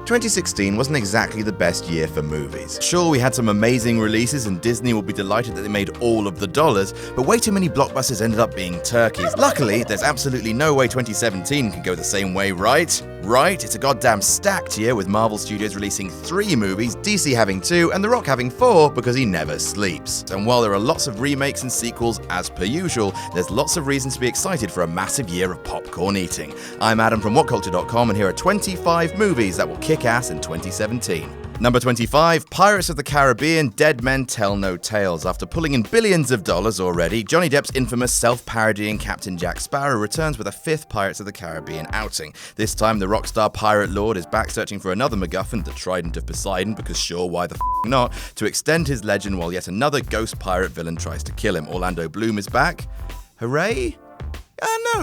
2016 wasn't exactly the best year for movies. Sure, we had some amazing releases and Disney will be delighted that they made all of the dollars, but way too many blockbusters ended up being turkeys. Luckily, there's absolutely no way 2017 can go the same way, right? Right? It's a goddamn stacked year with Marvel Studios releasing 3 movies, DC having 2, and The Rock having 4 because he never sleeps. And while there are lots of remakes and sequels as per usual, there's lots of reasons to be excited for a massive year of popcorn eating. I'm Adam from Whatculture.com and here are 25 movies that will kick ass in 2017. Number 25, Pirates of the Caribbean: Dead Men Tell No Tales. After pulling in billions of dollars already, Johnny Depp's infamous self-parodying Captain Jack Sparrow returns with a 5th Pirates of the Caribbean outing. This time, the rockstar pirate lord is back searching for another MacGuffin, the Trident of Poseidon, because sure, why the f*** not, to extend his legend while yet another ghost pirate villain tries to kill him. Orlando Bloom is back. Hooray?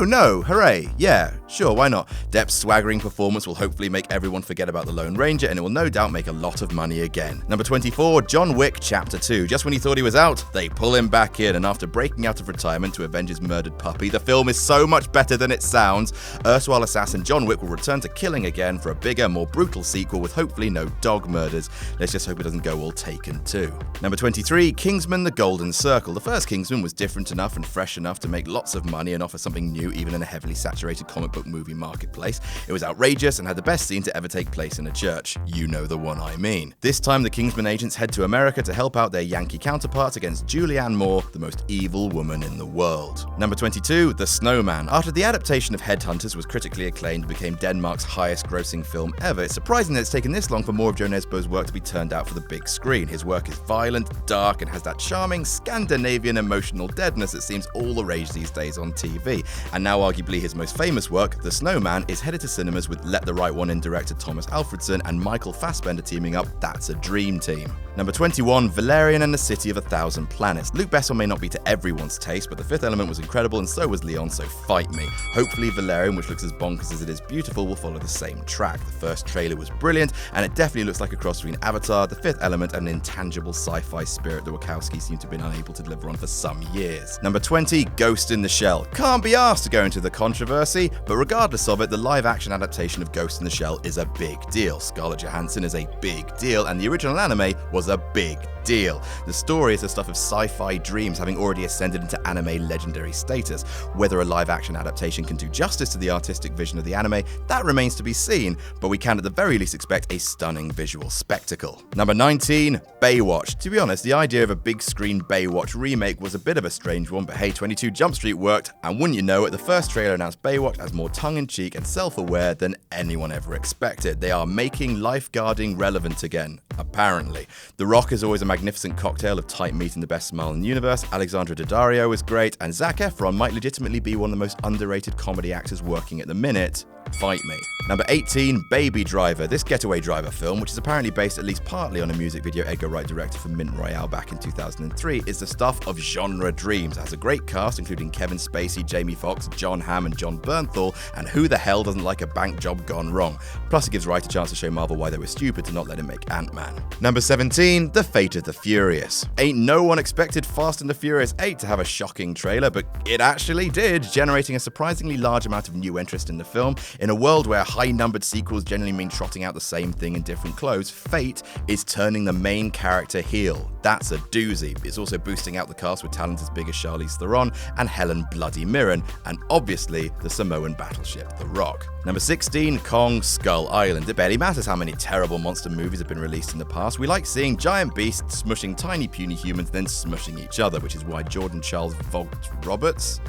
No, hooray, yeah, sure, why not? Depp's swaggering performance will hopefully make everyone forget about the Lone Ranger, and it will no doubt make a lot of money again. Number 24, John Wick Chapter 2. Just when he thought he was out, they pull him back in, and after breaking out of retirement to avenge his murdered puppy, the film is so much better than it sounds. Erstwhile assassin John Wick will return to killing again for a bigger, more brutal sequel with hopefully no dog murders. Let's just hope it doesn't go all Taken too. Number 23, Kingsman: The Golden Circle. The first Kingsman was different enough and fresh enough to make lots of money and offer something new even in a heavily saturated comic book movie marketplace. It was outrageous and had the best scene to ever take place in a church. You know the one I mean. This time the Kingsman agents head to America to help out their Yankee counterparts against Julianne Moore, the most evil woman in the world. Number 22, The Snowman. After the adaptation of Headhunters was critically acclaimed and became Denmark's highest grossing film ever, it's surprising that it's taken this long for more of Joe Nesbo's work to be turned out for the big screen. His work is violent, dark, and has that charming Scandinavian emotional deadness that seems all the rage these days on TV. And now arguably his most famous work, The Snowman, is headed to cinemas with Let the Right One In director Thomas Alfredson and Michael Fassbender teaming up. That's a dream team. Number 21, Valerian and the City of a Thousand Planets. Luc Besson may not be to everyone's taste, but The Fifth Element was incredible and so was Leon, so fight me. Hopefully Valerian, which looks as bonkers as it is beautiful, will follow the same track. The first trailer was brilliant, and it definitely looks like a cross between Avatar, The Fifth Element, and an intangible sci-fi spirit the Wachowskis seem to have been unable to deliver on for some years. Number 20, Ghost in the Shell. Can't be asked to go into the controversy, but regardless of it, the live-action adaptation of Ghost in the Shell is a big deal. Scarlett Johansson is a big deal, and the original anime was a big deal. The story is the stuff of sci-fi dreams, having already ascended into anime legendary status. Whether a live-action adaptation can do justice to the artistic vision of the anime, that remains to be seen, but we can at the very least expect a stunning visual spectacle. Number 19, Baywatch. To be honest, the idea of a big-screen Baywatch remake was a bit of a strange one, but hey, 22 Jump Street worked, and wouldn't you know it, the first trailer announced Baywatch as more tongue-in-cheek and self-aware than anyone ever expected. They are making lifeguarding relevant again, apparently. The Rock is always a magnificent cocktail of tight meat and the best smile in the universe, Alexandra Daddario is great, and Zac Efron might legitimately be one of the most underrated comedy actors working at the minute. Fight me. Number 18, Baby Driver. This getaway driver film, which is apparently based at least partly on a music video Edgar Wright directed for Mint Royale back in 2003, is the stuff of genre dreams. It has a great cast, including Kevin Spacey, Jamie Foxx, John Hamm, and John Bernthal, and who the hell doesn't like a bank job gone wrong? Plus, it gives Wright a chance to show Marvel why they were stupid to not let him make Ant-Man. Number 17, The Fate of the Furious. Ain't no one expected Fast and the Furious 8 to have a shocking trailer, but it actually did, generating a surprisingly large amount of new interest in the film. In a world where high-numbered sequels generally mean trotting out the same thing in different clothes, Fate is turning the main character heel. That's a doozy. It's also boosting out the cast with talent as big as Charlize Theron and Helen Bloody Mirren, and obviously the Samoan battleship, The Rock. Number 16, Kong Skull Island. It barely matters how many terrible monster movies have been released in the past. We like seeing giant beasts smushing tiny puny humans, then smushing each other, which is why Jordan Charles VOGT-ROBERTS,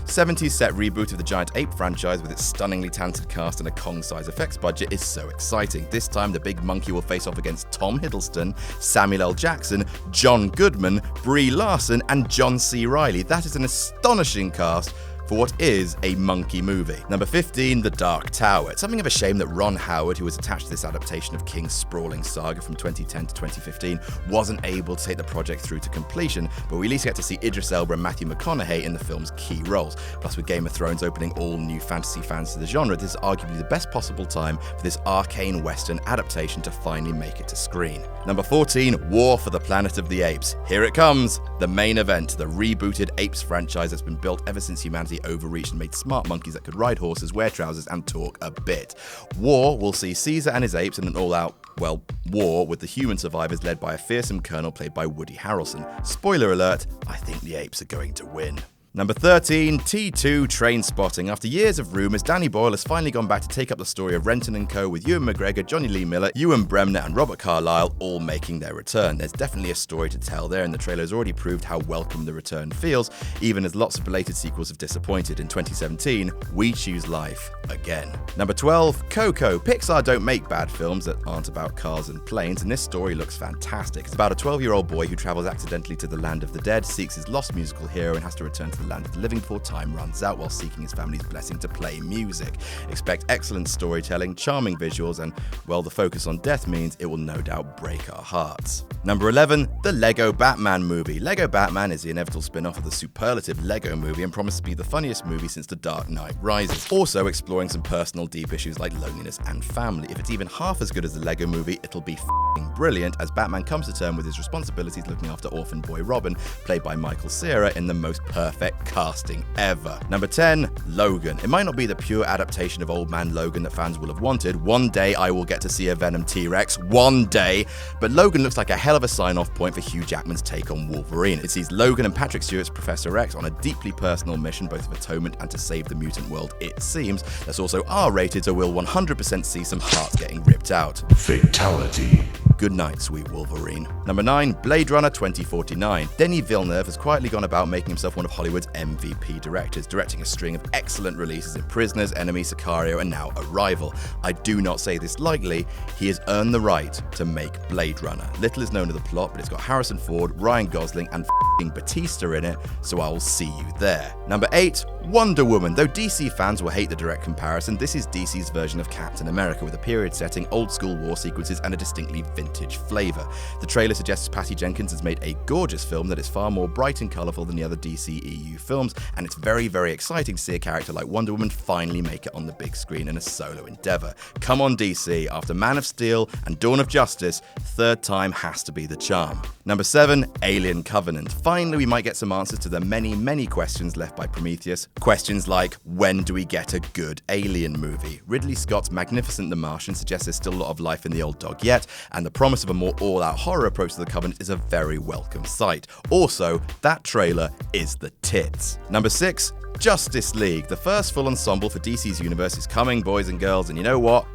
70s set reboot of the giant ape franchise with its stunningly talented cast and a Kong-size effects budget is so exciting. This time, the big monkey will face off against Tom Hiddleston, Samuel L. Jackson, John Goodman, Brie Larson, and John C. Reilly. That is an astonishing cast for what is a monkey movie. Number 15, The Dark Tower. It's something of a shame that Ron Howard, who was attached to this adaptation of King's sprawling saga from 2010 to 2015, wasn't able to take the project through to completion, but we at least get to see Idris Elba and Matthew McConaughey in the film's key roles. Plus, with Game of Thrones opening all new fantasy fans to the genre, this is arguably the best possible time for this arcane western adaptation to finally make it to screen. Number 14, War for the Planet of the Apes. Here it comes, the main event, the rebooted Apes franchise that's been built ever since humanity vastly overreached and made smart monkeys that could ride horses, wear trousers, and talk a bit. War will see Caesar and his apes in an all-out, well, war with the human survivors led by a fearsome colonel played by Woody Harrelson. Spoiler alert, I think the apes are going to win. Number 13, T2 Trainspotting. After years of rumours, Danny Boyle has finally gone back to take up the story of Renton & Co. with Ewan McGregor, Johnny Lee Miller, Ewan Bremner and Robert Carlyle all making their return. There's definitely a story to tell there, and the trailer has already proved how welcome the return feels, even as lots of belated sequels have disappointed. In 2017, we choose life again. Number 12, Coco. Pixar don't make bad films that aren't about cars and planes, and this story looks fantastic. It's about a 12-year-old boy who travels accidentally to the land of the dead, seeks his lost musical hero, and has to return to the land of the living before time runs out while seeking his family's blessing to play music. Expect excellent storytelling, charming visuals, and, well, the focus on death means it will no doubt break our hearts. Number 11, the Lego Batman movie. Lego Batman is the inevitable spin-off of the superlative Lego movie and promises to be the funniest movie since The Dark Knight Rises, also exploring some personal deep issues like loneliness and family. If it's even half as good as the Lego movie, it'll be f***ing brilliant as Batman comes to terms with his responsibilities looking after orphan boy Robin, played by Michael Cera, in the most perfect casting ever. Number 10, Logan. It might not be the pure adaptation of Old Man Logan that fans will have wanted. One day I will get to see a Venom T-Rex. One day. But Logan looks like a hell of a sign-off point for Hugh Jackman's take on Wolverine. It sees Logan and Patrick Stewart's Professor X on a deeply personal mission, both of atonement and to save the mutant world, it seems. That's also R-rated, so we'll 100% see some hearts getting ripped out. Fatality. Good night, sweet Wolverine. Number 9, Blade Runner 2049. Denis Villeneuve has quietly gone about making himself one of Hollywood's MVP directors, directing a string of excellent releases in Prisoners, Enemy, Sicario, and now Arrival. I do not say this lightly, he has earned the right to make Blade Runner. Little is known of the plot, but it's got Harrison Ford, Ryan Gosling, and f***ing Batista in it, so I will see you there. Number 8, Wonder Woman. Though DC fans will hate the direct comparison, this is DC's version of Captain America, with a period setting, old school war sequences, and a distinctly vintage flavour. The trailer suggests Patty Jenkins has made a gorgeous film that is far more bright and colourful than the other DC EU films, and it's very, very exciting to see a character like Wonder Woman finally make it on the big screen in a solo endeavour. Come on DC, after Man of Steel and Dawn of Justice, third time has to be the charm. Number 7, Alien Covenant. Finally we might get some answers to the many, many questions left by Prometheus. Questions like, when do we get a good Alien movie? Ridley Scott's magnificent The Martian suggests there's still a lot of life in the old dog yet, and the promise of a more all-out horror approach to the Covenant is a very welcome sight. Also, that trailer is the tits. Number 6, Justice League. The first full ensemble for DC's universe is coming, boys and girls, and you know what?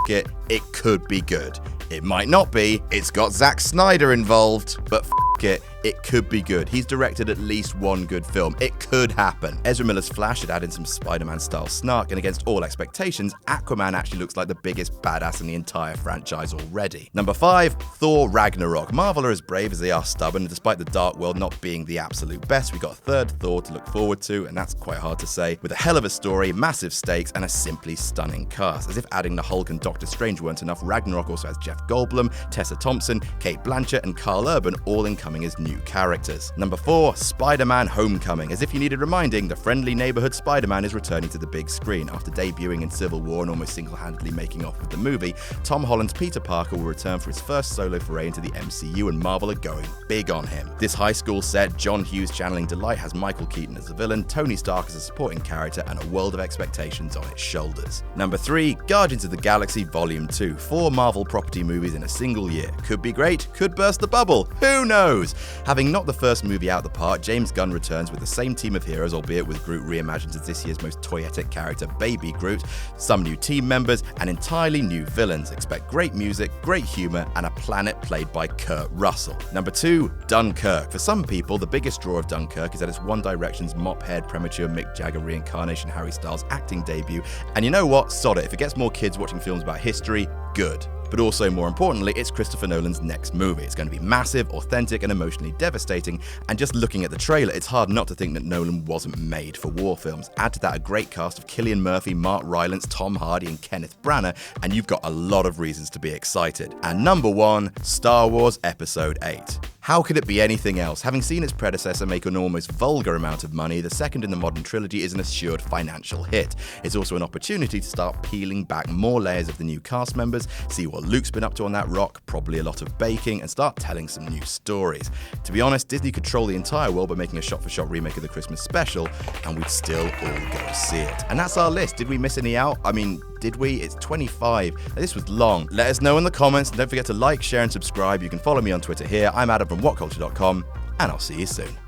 It could be good. It might not be, it's got Zack Snyder involved, but it could be good. He's directed at least one good film. It could happen. Ezra Miller's Flash had added some Spider-Man style snark, and against all expectations, Aquaman actually looks like the biggest badass in the entire franchise already. Number 5, Thor Ragnarok. Marvel are as brave as they are stubborn, and despite the Dark World not being the absolute best, we got a third Thor to look forward to, and that's quite hard to say, with a hell of a story, massive stakes, and a simply stunning cast. As if adding the Hulk and Doctor Strange weren't enough, Ragnarok also has Jeff Goldblum, Tessa Thompson, Kate Blanchett, and Carl Urban all incoming as new characters. Number 4, Spider-Man Homecoming. As if you needed reminding, the friendly neighborhood Spider-Man is returning to the big screen. After debuting in Civil War and almost single-handedly making off with the movie, Tom Holland's Peter Parker will return for his first solo foray into the MCU, and Marvel are going big on him. This high school set, John Hughes channeling delight, has Michael Keaton as the villain, Tony Stark as a supporting character, and a world of expectations on its shoulders. Number 3, Guardians of the Galaxy Volume 2. 4 Marvel property movies in a single year. Could be great, could burst the bubble, who knows? Having knocked the first movie out the park, James Gunn returns with the same team of heroes, albeit with Groot reimagined as this year's most toyetic character, Baby Groot, some new team members, and entirely new villains. Expect great music, great humour, and a planet played by Kurt Russell. Number 2, Dunkirk. For some people, the biggest draw of Dunkirk is that it's One Direction's mop-haired premature Mick Jagger reincarnation Harry Styles' acting debut, and you know what? Sod it. If it gets more kids watching films about history, good. But also, more importantly, it's Christopher Nolan's next movie. It's going to be massive, authentic, and emotionally devastating, and just looking at the trailer, it's hard not to think that Nolan wasn't made for war films. Add to that a great cast of Cillian Murphy, Mark Rylance, Tom Hardy, and Kenneth Branagh, and you've got a lot of reasons to be excited. And number 1, Star Wars Episode 8. How could it be anything else? Having seen its predecessor make an almost vulgar amount of money, the second in the modern trilogy is an assured financial hit. It's also an opportunity to start peeling back more layers of the new cast members, see what Luke's been up to on that rock, probably a lot of baking, and start telling some new stories. To be honest, Disney could troll the entire world by making a shot-for-shot remake of the Christmas special, and we'd still all go see it. And that's our list. Did we miss any out? I mean, did we? It's 25. This was long. Let us know in the comments, and don't forget to like, share, and subscribe. You can follow me on Twitter here. I'm Adam from Whatculture.com, and I'll see you soon.